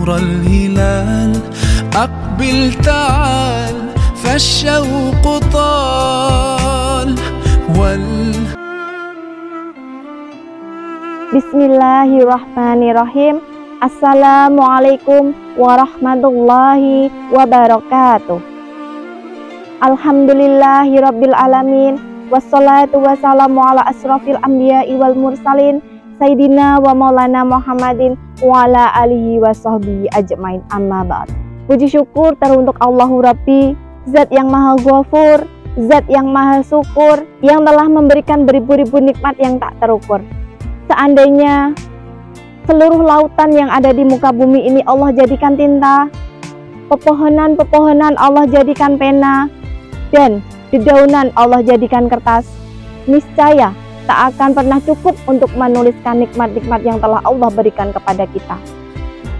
نور الهلال أقبل تعال فالشوق طال Bismillahirrahmanirrahim. Assalamualaikum warahmatullahi wabarakatuh. Alhamdulillahirabbil alamin. Wassalatu wassalamu ala asrofil anbiya'i wal mursalin Sayyidina wa maulana Muhammadin wa ala alihi wa sahbihi ajmain, amma ba'd. Puji syukur teruntuk Allahu Rabbi, Zat yang maha ghafur, Zat yang maha syukur, yang telah memberikan beribu-ribu nikmat yang tak terukur. Seandainya seluruh lautan yang ada di muka bumi ini Allah jadikan tinta, pepohonan-pepohonan Allah jadikan pena, dan dedaunan Allah jadikan kertas, niscaya tak akan pernah cukup untuk menuliskan nikmat-nikmat yang telah Allah berikan kepada kita.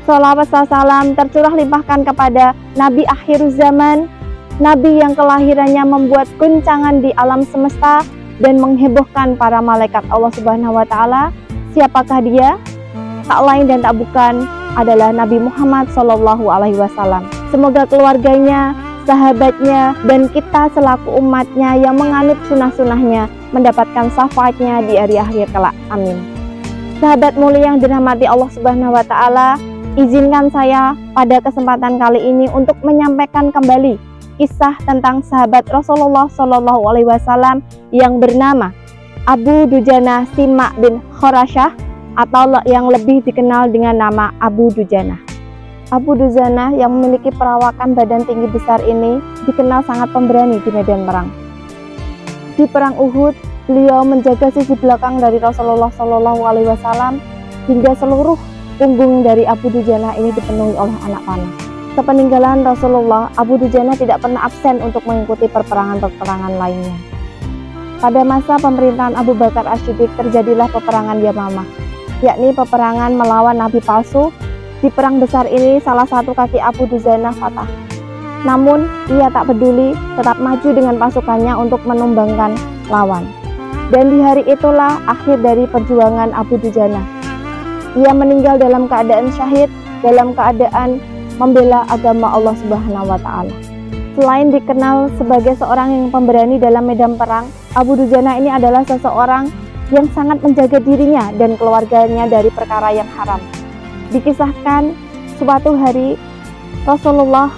Sholawat salam tercurah limpahkan kepada Nabi akhir zaman, Nabi yang kelahirannya membuat guncangan di alam semesta dan menghebohkan para malaikat Allah Subhanahu wa Ta'ala. Siapakah dia? Tak lain dan tak bukan adalah Nabi Muhammad Shallallahu Alaihi Wasallam. Semoga keluarganya, sahabatnya, dan kita selaku umatnya yang menganut sunnah-sunnahnya mendapatkan syafaatnya di hari akhir kelak. Amin. Sahabat mulia yang dirahmati Allah Subhanahu wa Ta'ala, izinkan saya pada kesempatan kali ini untuk menyampaikan kembali kisah tentang sahabat Rasulullah Shallallahu Alaihi Wasallam yang bernama Abu Dujana Simak bin Khurasyah, atau yang lebih dikenal dengan nama Abu Dujana. Abu Dujana yang memiliki perawakan badan tinggi besar ini dikenal sangat pemberani di medan perang. Di perang Uhud, beliau menjaga sisi belakang dari Rasulullah Shallallahu Alaihi Wasallam hingga seluruh punggung dari Abu Dujana ini dipenuhi oleh anak panah. Sepeninggalan Rasulullah, Abu Dujana tidak pernah absen untuk mengikuti peperangan-peperangan lainnya. Pada masa pemerintahan Abu Bakar As-Siddiq terjadilah peperangan Yamamah, yakni peperangan melawan nabi palsu. Di perang besar ini salah satu kaki Abu Dujana patah. Namun ia tak peduli, tetap maju dengan pasukannya untuk menumbangkan lawan. Dan di hari itulah akhir dari perjuangan Abu Dujana. Ia meninggal dalam keadaan syahid, dalam keadaan membela agama Allah Subhanahu wa Ta'ala. Selain dikenal sebagai seorang yang pemberani dalam medan perang, Abu Dujana ini adalah seseorang yang sangat menjaga dirinya dan keluarganya dari perkara yang haram. Dikisahkan suatu hari Rasulullah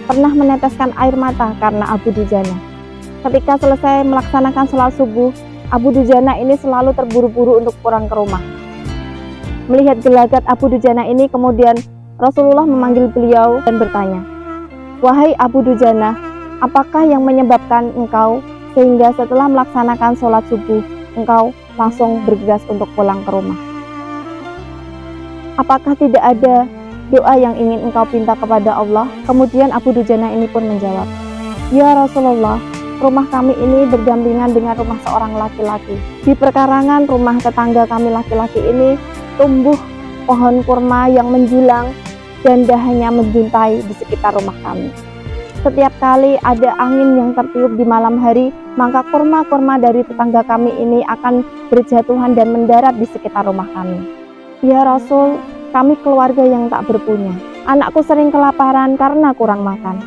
pernah meneteskan air mata karena Abu Dujana. Ketika selesai melaksanakan sholat subuh, Abu Dujana ini selalu terburu-buru untuk pulang ke rumah. Melihat gelagat Abu Dujana ini, kemudian Rasulullah memanggil beliau dan bertanya, "Wahai Abu Dujana, apakah yang menyebabkan engkau sehingga setelah melaksanakan sholat subuh, engkau langsung bergegas untuk pulang ke rumah? Apakah tidak ada doa yang ingin engkau pinta kepada Allah?" Kemudian Abu Dujana ini pun menjawab, "Ya Rasulullah, rumah kami ini berdampingan dengan rumah seorang laki-laki. Di perkarangan rumah tetangga kami laki-laki ini tumbuh pohon kurma yang menjulang dan dahannya menjuntai di sekitar rumah kami. Setiap kali ada angin yang tertiup di malam hari, maka kurma-kurma dari tetangga kami ini akan berjatuhan dan mendarat di sekitar rumah kami. Ya Rasul, kami keluarga yang tak berpunya. Anakku sering kelaparan karena kurang makan.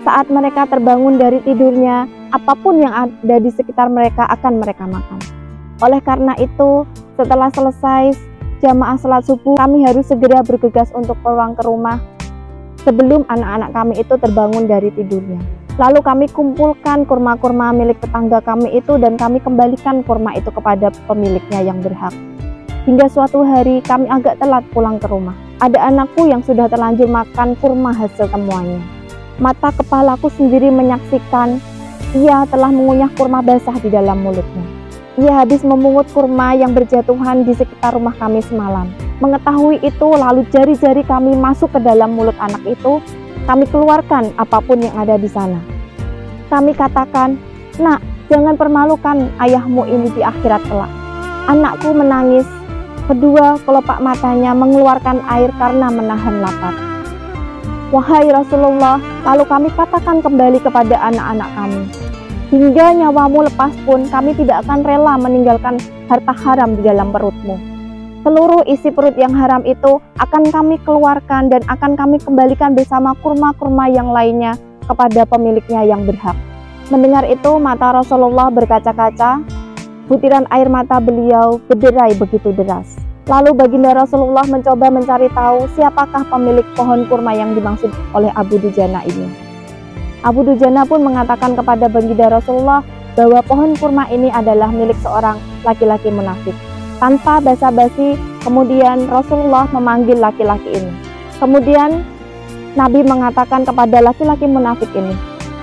Saat mereka terbangun dari tidurnya, apapun yang ada di sekitar mereka akan mereka makan. Oleh karena itu, setelah selesai jamaah salat subuh, kami harus segera bergegas untuk pulang ke rumah sebelum anak-anak kami itu terbangun dari tidurnya. Lalu kami kumpulkan kurma-kurma milik tetangga kami itu dan kami kembalikan kurma itu kepada pemiliknya yang berhak. Hingga suatu hari kami agak telat pulang ke rumah. Ada anakku yang sudah terlanjur makan kurma hasil temuannya. Mata kepalaku sendiri menyaksikan ia telah mengunyah kurma basah di dalam mulutnya. Ia habis memungut kurma yang berjatuhan di sekitar rumah kami semalam. Mengetahui itu, lalu jari-jari kami masuk ke dalam mulut anak itu. Kami keluarkan apapun yang ada di sana. Kami katakan, "Nak, jangan permalukan ayahmu ini di akhirat kelak." Anakku menangis. Kedua kelopak matanya mengeluarkan air karena menahan lapar. "Wahai Rasulullah," lalu kami katakan kembali kepada anak-anak kami, "Hingga nyawamu lepas pun kami tidak akan rela meninggalkan harta haram di dalam perutmu." Seluruh isi perut yang haram itu akan kami keluarkan dan akan kami kembalikan bersama kurma-kurma yang lainnya kepada pemiliknya yang berhak. Mendengar itu, mata Rasulullah berkaca-kaca, butiran air mata beliau berderai begitu deras. Lalu baginda Rasulullah mencoba mencari tahu siapakah pemilik pohon kurma yang dimaksud oleh Abu Dujana ini. Abu Dujana pun mengatakan kepada baginda Rasulullah bahwa pohon kurma ini adalah milik seorang laki-laki munafik. Tanpa basa-basi, kemudian Rasulullah memanggil laki-laki ini. Kemudian Nabi mengatakan kepada laki-laki munafik ini,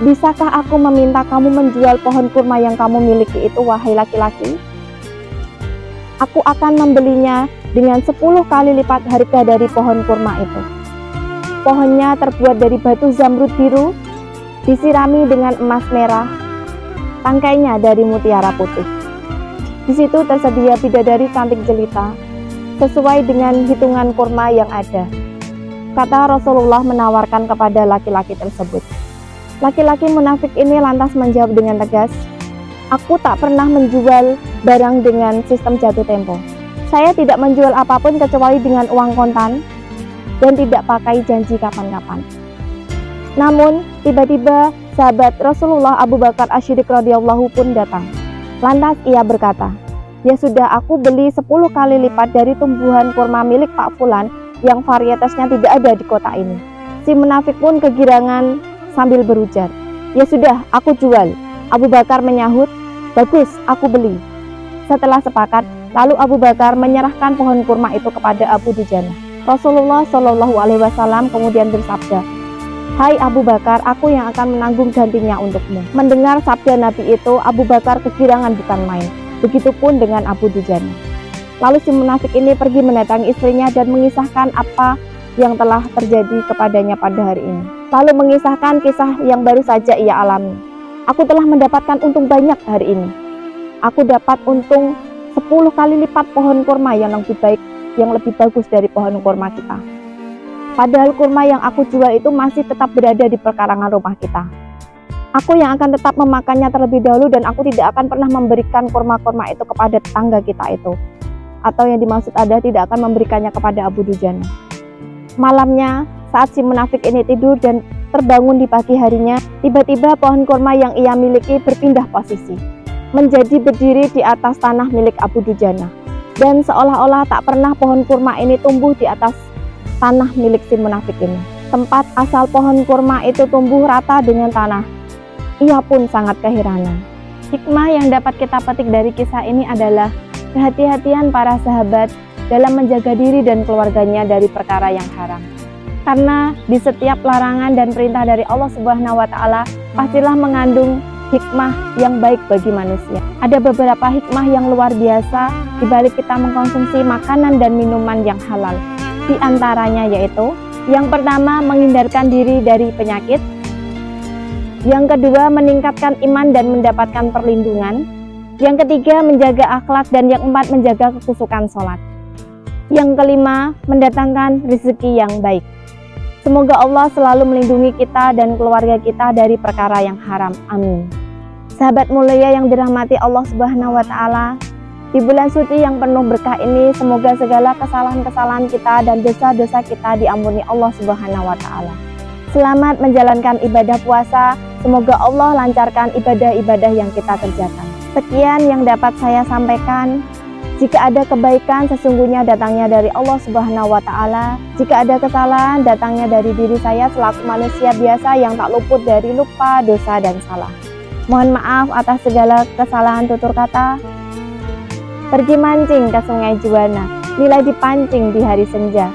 "Bisakah aku meminta kamu menjual pohon kurma yang kamu miliki itu, wahai laki-laki? Aku akan membelinya dengan 10 kali lipat harga dari pohon kurma itu." Pohonnya terbuat dari batu zamrud biru, disirami dengan emas merah, tangkainya dari mutiara putih. Di situ tersedia bidadari cantik jelita, sesuai dengan hitungan kurma yang ada. Kata Rasulullah menawarkan kepada laki-laki tersebut. Laki-laki munafik ini lantas menjawab dengan tegas, "Aku tak pernah menjual barang dengan sistem jatuh tempo. Saya tidak menjual apapun kecuali dengan uang kontan dan tidak pakai janji kapan-kapan." Namun, tiba-tiba sahabat Rasulullah Abu Bakar As-Siddiq radhiyallahu pun datang. Lantas ia berkata, "Ya sudah, aku beli 10 kali lipat dari tumbuhan kurma milik Pak Fulan yang varietasnya tidak ada di kota ini." Si munafik pun kegirangan sambil berujar, "Ya sudah, aku jual." Abu Bakar menyahut, "Bagus, aku beli." Setelah sepakat, lalu Abu Bakar menyerahkan pohon kurma itu kepada Abu Dujana. Rasulullah Shallallahu Alaihi Wasallam kemudian bersabda, "Hai Abu Bakar, aku yang akan menanggung gantinya untukmu." Mendengar sabda Nabi itu, Abu Bakar kegirangan bukan main. Begitupun dengan Abu Dujana. Lalu si munafik ini pergi mendatangi istrinya dan mengisahkan apa yang telah terjadi kepadanya pada hari ini. Lalu mengisahkan kisah yang baru saja ia alami. "Aku telah mendapatkan untung banyak hari ini. Aku dapat untung 10 kali lipat pohon kurma yang lebih baik, yang lebih bagus dari pohon kurma kita. Padahal kurma yang aku jual itu masih tetap berada di perkarangan rumah kita. Aku yang akan tetap memakannya terlebih dahulu dan aku tidak akan pernah memberikan kurma-kurma itu kepada tetangga kita itu." Atau yang dimaksud ada tidak akan memberikannya kepada Abu Dujana. Malamnya, saat si munafik ini tidur dan terbangun di pagi harinya, tiba-tiba pohon kurma yang ia miliki berpindah posisi, menjadi berdiri di atas tanah milik Abu Dujana. Dan seolah-olah tak pernah pohon kurma ini tumbuh di atas tanah milik si munafik ini. Tempat asal pohon kurma itu tumbuh rata dengan tanah. Ia pun sangat keheranan. Hikmah yang dapat kita petik dari kisah ini adalah kehati-hatian para sahabat dalam menjaga diri dan keluarganya dari perkara yang haram. Karena di setiap larangan dan perintah dari Allah Subhanahu wa Ta'ala pastilah mengandung hikmah yang baik bagi manusia. Ada beberapa hikmah yang luar biasa di balik kita mengkonsumsi makanan dan minuman yang halal. Di antaranya yaitu, yang pertama, menghindarkan diri dari penyakit. Yang kedua, meningkatkan iman dan mendapatkan perlindungan. Yang ketiga, menjaga akhlak. Dan yang keempat, menjaga kekusukan sholat. Yang kelima, mendatangkan rezeki yang baik. Semoga Allah selalu melindungi kita dan keluarga kita dari perkara yang haram. Amin. Sahabat mulia yang dirahmati Allah Subhanahu wa Ta'ala, di bulan suci yang penuh berkah ini, semoga segala kesalahan-kesalahan kita dan dosa-dosa kita diampuni Allah Subhanahu wa Ta'ala. Selamat menjalankan ibadah puasa. Semoga Allah lancarkan ibadah-ibadah yang kita kerjakan. Sekian yang dapat saya sampaikan. Jika ada kebaikan, sesungguhnya datangnya dari Allah Subhanahu wa Ta'ala. Jika ada kesalahan, datangnya dari diri saya selaku manusia biasa yang tak luput dari lupa, dosa, dan salah. Mohon maaf atas segala kesalahan tutur kata. Pergi mancing ke Sungai Juwana, nilai dipancing di hari senja.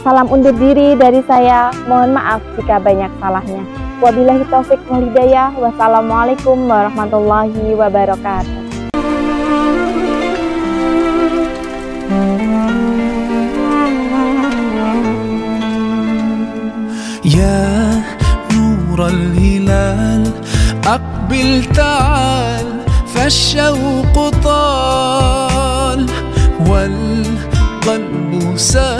Salam undur diri dari saya. Mohon maaf jika banyak salahnya. Wabillahi taufik wal hidayah. Wassalamualaikum warahmatullahi wabarakatuh. يا نور الهلال أقبل تعال فالشوق طال والقلب سام